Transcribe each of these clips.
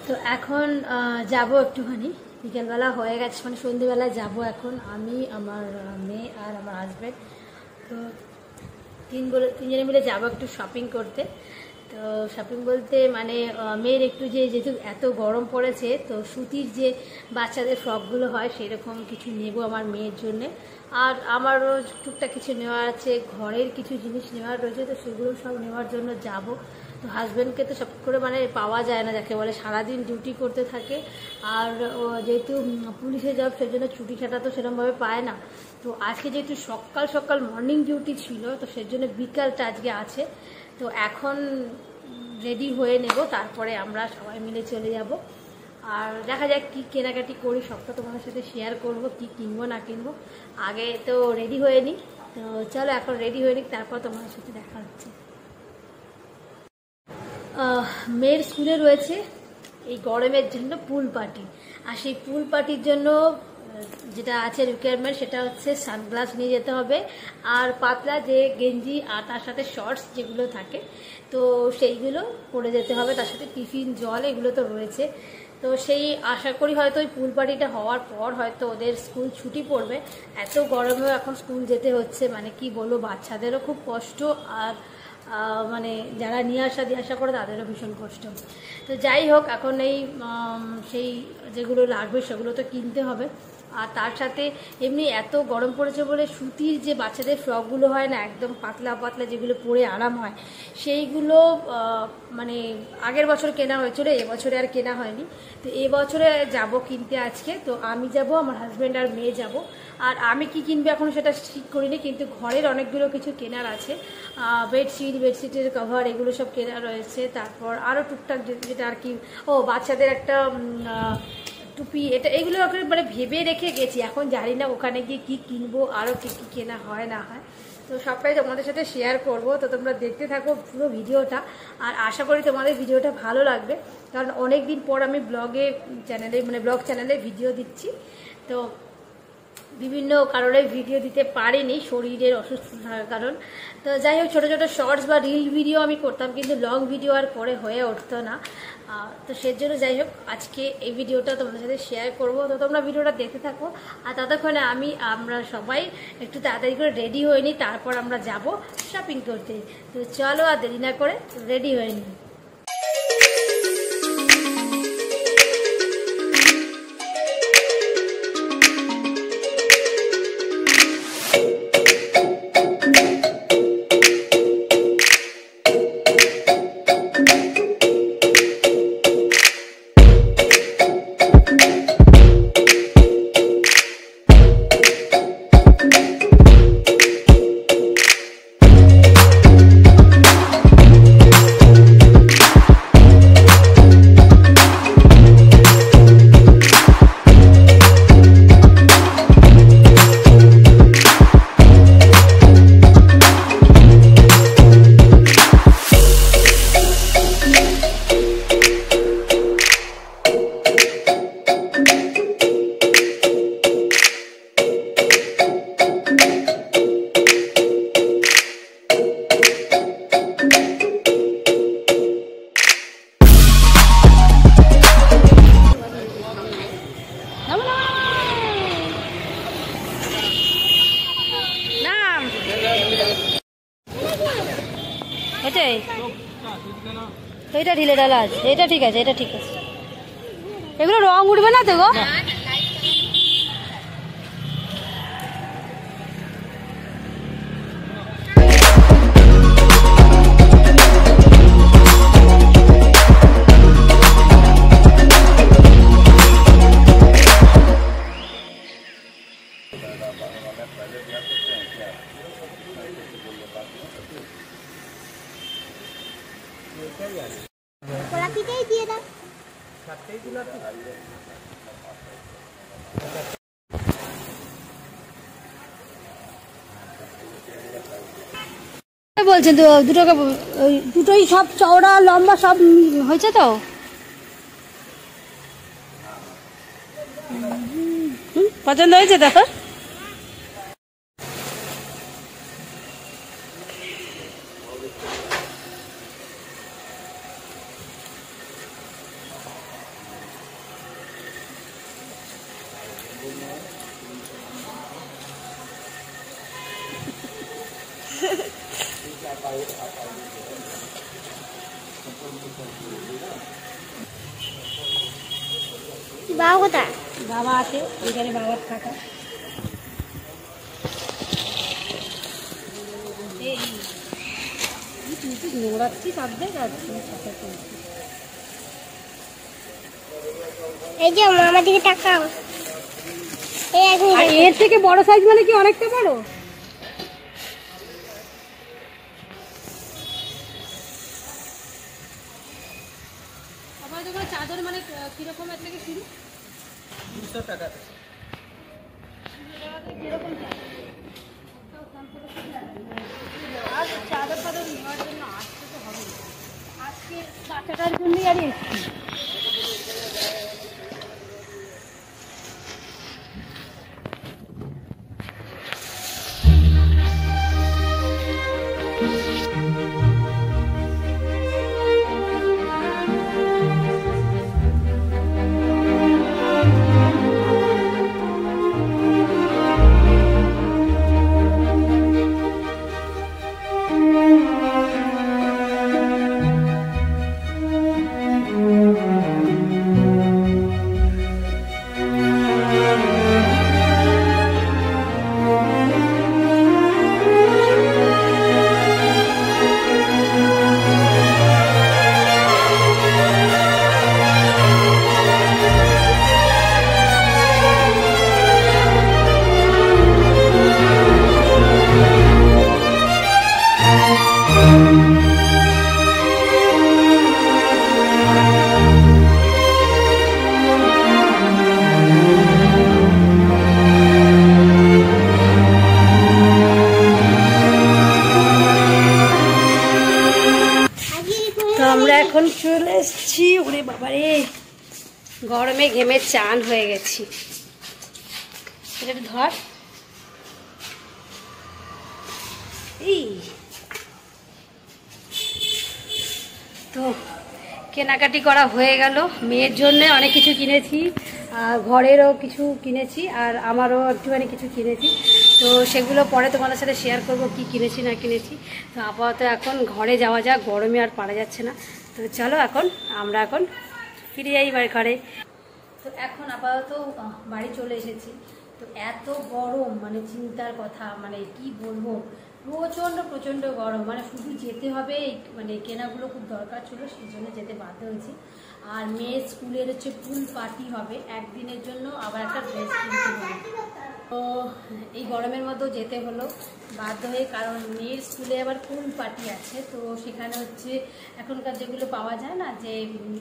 তো এখন যাব একটুখানি, বিকেলবেলা হয়ে গেছে, মানে সন্ধ্যেবেলা যাব এখন আমি, আমার মেয়ে আর আমার হাজব্যান্ড। তো তিনজনে মিলে যাব একটু শপিং করতে। তো শপিং বলতে মানে মেয়ের একটু যেহেতু এত গরম পড়েছে, তো সুতির যে বাচ্চাদের ফ্রকগুলো হয় সেরকম কিছু নেব আমার মেয়ের জন্যে। আর আমারও টুকটাক কিছু নেওয়ার আছে, ঘরের কিছু জিনিস নেওয়ার রয়েছে, তো সেগুলো সব নেওয়ার জন্য যাব। তো হাজব্যান্ডকে তো সব করে মানে পাওয়া যায় না, যাকে বলে সারাদিন ডিউটি করতে থাকে। আর যেহেতু পুলিশে জব, সেই জন্য ছুটি ছাটা তো সেরকমভাবে পায় না। তো আজকে যেহেতু সকাল সকাল মর্নিং ডিউটি ছিল, তো সেই জন্য বিকালটা আজকে আছে। তো এখন রেডি হয়ে নেব, তারপরে আমরা সবাই মিলে চলে যাব। আর দেখা যাক কী কেনাকাটি করি, সবটা তোমাদের সাথে শেয়ার করব, কি কিনবো না কিনবো। আগে তো রেডি হয়ে নিই, তো চলো এখন রেডি হয়ে নিই, তারপর তোমাদের সাথে দেখা হচ্ছে। মেয়ের স্কুলে রয়েছে এই গরমের জন্য পুল পার্টি, আর সেই পুল পার্টির জন্য যেটা আছে রিকোয়ারমেন্ট, সেটা হচ্ছে সানগ্লাস নিয়ে যেতে হবে, আর পাতলা যে গেঞ্জি আর তার সাথে শর্টস যেগুলো থাকে, তো সেইগুলো পরে যেতে হবে। তার সাথে টিফিন, জল, এগুলো তো রয়েছে। তো সেই আশা করি হয়তো ওই পুল পার্টিটা হওয়ার পর হয়তো ওদের স্কুল ছুটি পড়বে। এত গরমেও এখন স্কুল যেতে হচ্ছে, মানে কি বলবো, বাচ্চাদেরও খুব কষ্ট, আর মানে যারা নিয়ে আসা করে তাদেরও ভীষণ কষ্ট। তো যাই হোক, এখন এই সেই যেগুলো লাগবে সেগুলো তো কিনতে হবে। আর তার সাথে এমনি এত গরম পড়েছে বলে সুতির যে বাচ্চাদের ফ্রকগুলো হয় না, একদম পাতলা পাতলা, যেগুলো পরে আরাম হয়, সেইগুলো মানে আগের বছর কেনা হয়েছিল, এবছরে আর কেনা হয়নি। তো এবছরে যাব কিনতে আজকে। তো আমি যাব, আমার হাজব্যান্ড আর মেয়ে যাব। আর আমি কি কিনবো এখন সেটা ঠিক করিনি, কিন্তু ঘরের অনেকগুলো কিছু কেনার আছে। বেডশিটের কভার, এগুলো সব কেনা রয়েছে। তারপর আরও টুকটাক যেটা আর কি, বাচ্চাদের একটা টুপি, এগুলো মানে ভেবে রেখে গেছি। এখন জানি না ওখানে গিয়ে কী কিনবো, আরও কী কী কেনা হয় না হয়, তো সবটাই তোমাদের সাথে শেয়ার করব। তো তোমরা দেখতে থাকো পুরো ভিডিওটা, আর আশা করি তোমাদের ভিডিওটা ভালো লাগবে, কারণ অনেক দিন পর আমি ব্লগ চ্যানেলে ভিডিও দিচ্ছি। তো বিভিন্ন কারণে ভিডিও দিতে পারিনি, শরীরের অসুস্থ থাকার কারণ। তো যাই হোক, ছোটো ছোটো শর্টস বা রিল ভিডিও আমি করতাম, কিন্তু লং ভিডিও আর পরে হয়ে উঠতো না। তো সেজন্য যাই হোক, আজকে এই ভিডিওটা তোমাদের সাথে শেয়ার করব। তো তোমরা ভিডিওটা দেখতে থাকো, আর ততক্ষণে আমরা সবাই একটু তাড়াতাড়ি করে রেডি হয়ে নিই, তারপর আমরা যাব শপিং করতে। তো চলো আর দেরি না করে রেডি হয়ে নিই। এটা ঢিলে ডালা আছে, এটা ঠিক আছে, এটা ঠিক আছে। এগুলো রং উঠবে না তো গো? দিয়ে দাও। বলছেন তো দুটোই সব চওড়া লম্বা সব হয়েছে তো? পছন্দ হয়েছে দেখো। বাবা কোথায়? বাবা আছে এখানে, বাবার থাকা। নোড়াচ্ছি কাঁদবে যাচ্ছি। এই যে আমার দিকে তাকাও। এর থেকে বড় সাইজ মানে কি অনেকটা বড়? চাদর মানে কিরকম এর থেকে শুরু? 200 টাকা। কিরকম আর চাদর ফাদর নেওয়ার জন্য আসতে তো হবে। আজকে বাচ্চাটার জন্যই আর এসছি। আমরা এখন চলে এসেছি। ওরে বাবারে, গরমে ঘেমে চান হয়ে গেছি। এটা ধর। এই তো কেনাকাটি করা হয়ে গেল। মেয়ের জন্য অনেক কিছু কিনেছি, আর ঘরেরও কিছু কিনেছি, আর আমারও একটুখানি কিছু কিনেছি। তো সেগুলো পরে তোমাদের সাথে শেয়ার করব কি কিনেছি না কিনেছি। তো আপাতত এখন ঘরে যাওয়া যাক, গরমে আর পারা যাচ্ছে না। তো চলো আমরা এখন ফিরে যাই ঘরে। তো এখন আপাতত বাড়ি চলে এসেছি। তো এত গরম মানে চিন্তার কথা, মানে কি বলবো, প্রচণ্ড গরম। মানে শুধু যেতে হবে, মানে কেনাগুলো খুব দরকার ছিল, সেই জন্য যেতে বাধ্য হয়েছি। আর মেয়ের স্কুলের হচ্ছে পুল পার্টি হবে একদিনের জন্য, আবার একটা ড্রেস কিনতে হবে। তো এই গরমের মধ্যেও যেতে হলো বাধ্য হয়ে, কারণ মেয়ের স্কুলে আবার পুল পার্টি আছে। তো সেখানে হচ্ছে এখনকার যেগুলো পাওয়া যায় না, যে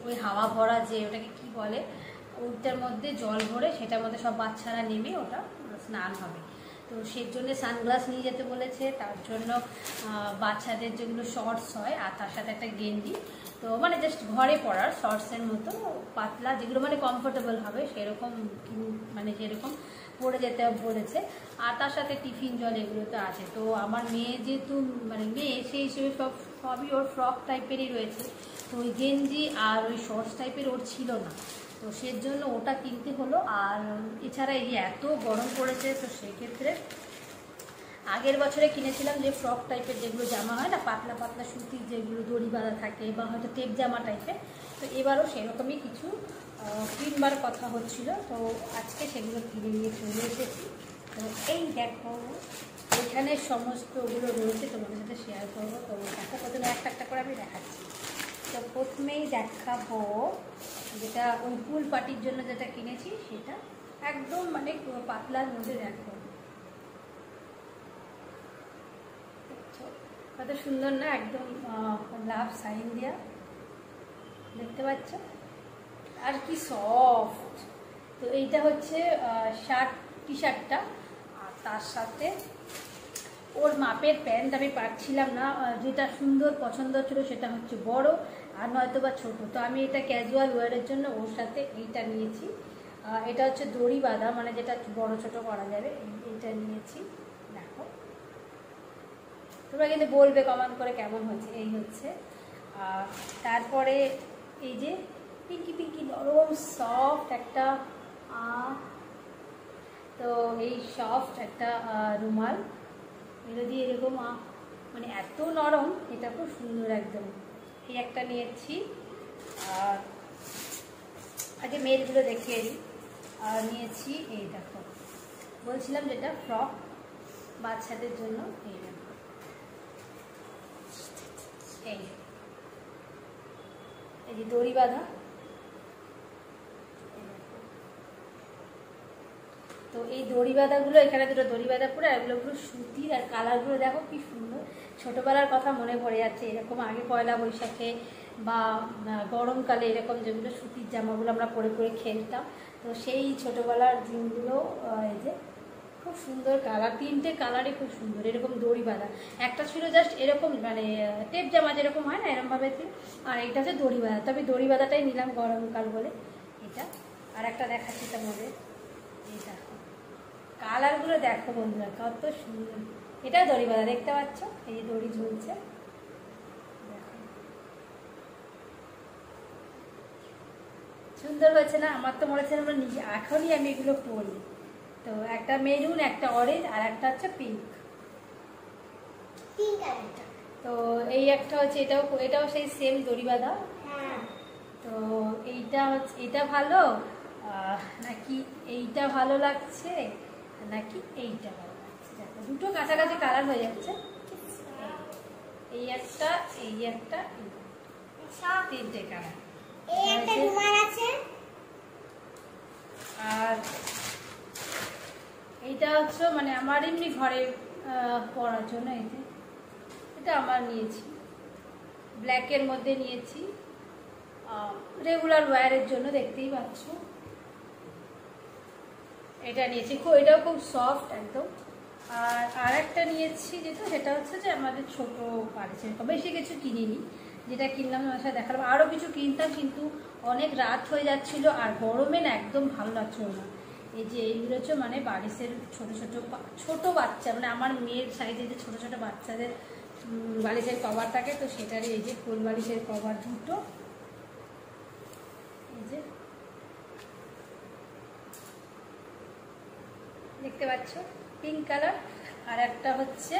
ওই হাওয়া ভরা, যে ওটাকে কি বলে, ওইটার মধ্যে জল ভরে সেটার মধ্যে সব বাচ্চারা নেমে ওটা স্নান হবে। তো সেই জন্য সানগ্লাস নিয়ে যেতে বলেছে। তার জন্য বাচ্চাদের যেগুলো শর্টস হয় আর তার সাথে একটা গেঞ্জি, তো মানে জাস্ট ঘরে পরার শর্টসের মতো পাতলা, যেগুলো মানে কমফোর্টেবল হবে সেরকম, মানে যেরকম পরে যেতে বলেছে। আর তার সাথে টিফিন জল এগুলো তো আছে। তো আমার মেয়ে যেহেতু মানে মেয়ে, সেই হিসেবে সবই ওর ফ্রক টাইপেরই রয়েছে। তো ওই গেঞ্জি আর ওই শর্টস টাইপের ওর ছিল না, তো সেই জন্য ওটা কিনতে হলো। আর এছাড়া এই এত গরম পড়েছে, তো সেক্ষেত্রে আগের বছরে কিনেছিলাম যে ফ্রক টাইপের যেগুলো জামা হয় না, পাতলা পাতলা সুতির, যেগুলো দড়ি বাঁধা থাকে বা হয়তো টেপ জামা টাইপের। তো এবারও সেরকমই কিছু কিনবার কথা হচ্ছিল। তো আজকে সেগুলো কিনে নিয়ে চলে এসেছি। তো এই দেখো এখানে সমস্তগুলো রয়েছে, তোমাদের সাথে শেয়ার করবো। তো দেখো প্রথমে একটা একটা করে আমি দেখাচ্ছি। তো প্রথমেই দেখাবো যেটা ওই পুল পার্টির জন্য যেটা কিনেছি, সেটা একদম মানে পাতলার মধ্যে দেখো কত সুন্দর না, একদম লাভ সাইন দেওয়া, দেখতে পাচ্ছ, আর কি সফট। তো এইটা হচ্ছে টি শার্টটা, আর তার সাথে ওর মাপের প্যান্ট আমি পাচ্ছিলাম না, যেটা সুন্দর পছন্দ ছিল সেটা হচ্ছে বড়, আর নয়তো বা ছোটো। তো আমি এটা ক্যাজুয়াল ওয়ারের জন্য ওর সাথে এইটা নিয়েছি। এটা হচ্ছে দড়ি বাঁধা, মানে যেটা বড় ছোট করা যাবে, এইটা নিয়েছি। দেখো তোমরা কিন্তু বলবে কমেন্ট করে কেমন হচ্ছে। এই হচ্ছে তারপরে এই যে পিঙ্কি পিঙ্কি নরম সফট একটা তো এই সফট একটা রুমাল, এগুলো দিয়ে এরকম মানে এত নরম, এটা খুব সুন্দর একদম। এই একটা নিয়েছি। আর আগে মেয়েরগুলো দেখিয়ে দিই। আর নিয়েছি এই দেখো, বলছিলাম যেটা ফ্রক বাচ্চাদের জন্য, এই দেখো এই যে দড়ি বাঁধা। তো এই দড়ি বাঁধাগুলো, এখানে দুটো দড়ি বাঁধা পরে, আর এগুলো পুরো সুতির, আর কালারগুলো দেখো কি সুন্দর। ছোটোবেলার কথা মনে পড়ে যাচ্ছে, এরকম আগে পয়লা বৈশাখে বা গরমকালে এরকম যেগুলো সুতির জামাগুলো আমরা পরে পরে খেলতাম, তো সেই ছোটোবেলার দিনগুলো। এই যে খুব সুন্দর কালার, তিনটে কালারই খুব সুন্দর, এরকম দড়ি বাঁধা। একটা ছিল জাস্ট এরকম মানে টেপ জামা যেরকম হয় না এরকমভাবে, আর এইটা হচ্ছে দড়ি বাঁধা। তবে দড়ি বাঁধাটাই নিলাম গরমকাল বলে এটা। আর একটা দেখাচ্ছি তোমাদের, এইটা কালারগুলো দেখো বন্ধুরা কত সুন্দর। এটা দড়ি বাঁধা, দেখতে পাচ্ছ এই যে দড়ি ঝুলছে, সুন্দর হয়েছে না? আমার তো মনে হচ্ছে আমরা নিজে এখনই আমি এগুলো পরি। তো একটা মেরুন, একটা অরেঞ্জ, আর একটা হচ্ছে পিঙ্ক। তো এই একটা হচ্ছে, এটাও সেই সেম দড়ি বাঁধা। তো এইটা হচ্ছে, এটা ভালো নাকি এইটা ভালো লাগছে, নাকি এইটা ভালো লাগছে? দেখো দুটো কাছাকাছি কালার হয়ে যাচ্ছে, এই একটা, এই একটা, তিনটে কালার। আর এইটা হচ্ছে মানে আমার এমনি ঘরে পরার জন্য। এই যে এটা আমার নিয়েছি, ব্ল্যাকের মধ্যে নিয়েছি, রেগুলার ওয়্যারের জন্য, দেখতেই পাচ্ছ। এটা নিয়েছি, এটাও খুব সফট একদম। আর একটা নিয়েছি যেটা, সেটা হচ্ছে যে আমাদের ছোটো বাড়িতে, বেশি কিছু কিনিনি, যেটা কিনলাম আমার সাথে দেখালাম। আরও কিছু কিনতাম, কিন্তু অনেক রাত হয়ে যাচ্ছিলো, আর গরমে না একদম ভালো লাগছিল না। এই যে এইগুলো হচ্ছে মানে বালিশের ছোটো বাচ্চা, মানে আমার মেয়ের সাইজে যে ছোটো ছোটো বাচ্চাদের বালিশের কভার থাকে, তো সেটারই এই যে কোল বালিশের কভার দুটো, এই যে দেখতে পাচ্ছ পিঙ্ক কালার। আর একটা হচ্ছে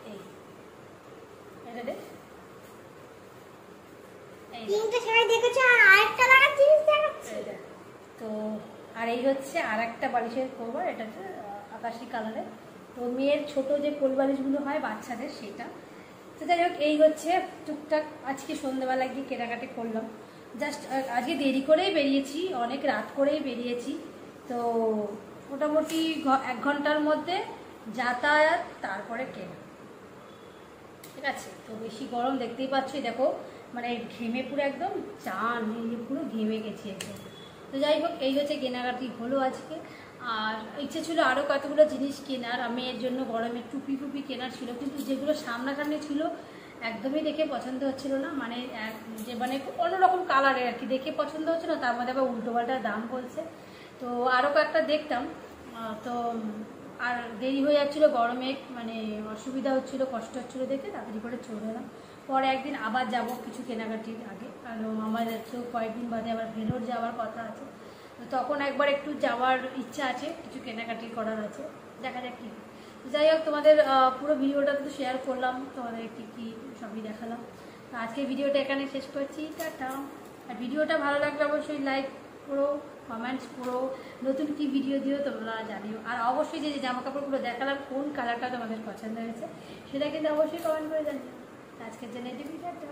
এই এটা দেখ, তো আর এই হচ্ছে আর একটা বালিশের কভার, এটা হচ্ছে আকাশি কালারের। তো মেয়ের ছোট যে কোল বালিশগুলো হয় বাচ্চাদের, সেটা। তো যাই হোক, এই হচ্ছে টুকটাক আজকে সন্ধ্যাবেলা গিয়ে কেনাকাটি করলাম। জাস্ট আজকে দেরি করেই বেরিয়েছি, অনেক রাত করেই বেরিয়েছি। তো মোটামুটি 1 ঘন্টার মধ্যে যাতায়াত, তারপরে কেনা, ঠিক আছে। তো বেশি গরম দেখতেই পাচ্ছি, দেখো মানে ঘেমে পুরো একদম চান, পুরো ঘেমে গেছি একদম। তো যাই হোক, এই হচ্ছে কেনাকাটি হলো আজকে। আর ইচ্ছে ছিল আরও কতগুলো জিনিস কেনার, আমি এর জন্য গরমের টুপি ফুপি কেনার ছিল, কিন্তু যেগুলো সামনাসামনি ছিল একদমই দেখে পছন্দ হচ্ছিল না, মানে যে মানে অন্যরকম কালারের আর কি, দেখে পছন্দ হচ্ছে না, তার মধ্যে আবার উল্টোপাল্টা দাম বলছে। তো আরও কয়েকটা দেখতাম, তো আর দেরি হয়ে যাচ্ছিলো, গরমে মানে অসুবিধা হচ্ছিলো, কষ্ট হচ্ছিলো দেখে তাড়াতাড়ি করে চলে এলাম। পরে একদিন আবার যাব কিছু কেনাকাটির আগে, কারণ আমার হচ্ছে কয়েকদিন বাদে আবার ভেলোর যাওয়ার কথা আছে, তো তখন একবার একটু যাওয়ার ইচ্ছা আছে, কিছু কেনাকাটি করার আছে, দেখা যাক কী। যাই হোক, তোমাদের পুরো ভিডিওটা তো শেয়ার করলাম, তোমাদের কী কী সবই দেখালাম। তো আজকে ভিডিওটা এখানে শেষ করছি, টাটা। আর ভিডিওটা ভালো লাগলে অবশ্যই লাইক করো, কমেন্টস করো, নতুন কি ভিডিও দিও তোমরা জানিও। আর অবশ্যই যে জামা কাপড়গুলো দেখালাম কোন কালারটা তোমাদের পছন্দ হয়েছে সেটা কিন্তু অবশ্যই কমেন্ট করে জানিও। আজকের জন্য এই ভিডিওটা।